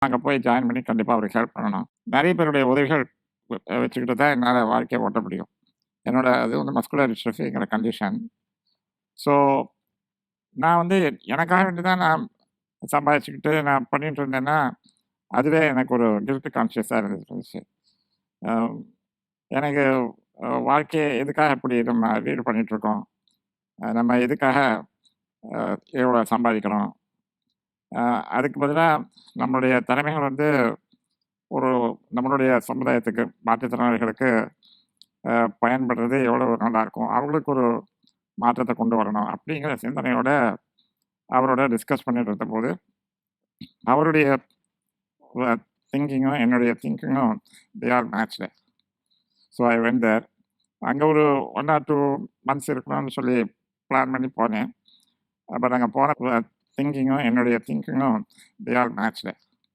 அங்கே போய் ஜாயின் பண்ணி கண்டிப்பாக அவருக்கு ஹெல்ப் பண்ணணும். நிறைய பேருடைய உதவிகள் வச்சுக்கிட்டு தான் என்னால் வாழ்க்கையை ஓட்ட முடியும். என்னோட அது வந்து மஸ்குலர் டிஸ்ட்ரோஃபிங்கிற கண்டிஷன். ஸோ நான் வந்து எனக்காக வேண்டி தான் நான் சம்பாதிச்சுக்கிட்டு நான் பண்ணிட்டு இருந்தேன்னா, அதுவே எனக்கு ஒரு கில்ட் கான்ஷியஸாக இருந்துச்சு. அஹ் எனக்கு வாழ்க்கையை எதுக்காக இப்படி நம்ம ரீட் பண்ணிகிட்ருக்கோம், நம்ம எதுக்காக எவ்வளோ சம்பாதிக்கிறோம், அதுக்கு பதிலாக நம்மளுடைய திறமைகள் வந்து ஒரு நம்மளுடைய சமுதாயத்துக்கு மாற்றுத்திறனாளிகளுக்கு பயன்படுறது எவ்வளோ நல்லாயிருக்கும், அவங்களுக்கு ஒரு மாற்றத்தை கொண்டு வரணும் அப்படிங்கிற சிந்தனையோட அவரோட டிஸ்கஸ் பண்ணிட்டு இருந்தபோது அவருடைய திங்கிங்கும் என்னுடைய திங்கிங்கும் they are matched. So I went there. அங்கே ஒரு 1 or 2 months இருக்கணும்னு சொல்லி பிளான் பண்ணி போனேன். பட் அங்கே போன திங்கிங்கும் என்னுடைய திங்கிங்கும் தே ஆர் மேட்ச்டு.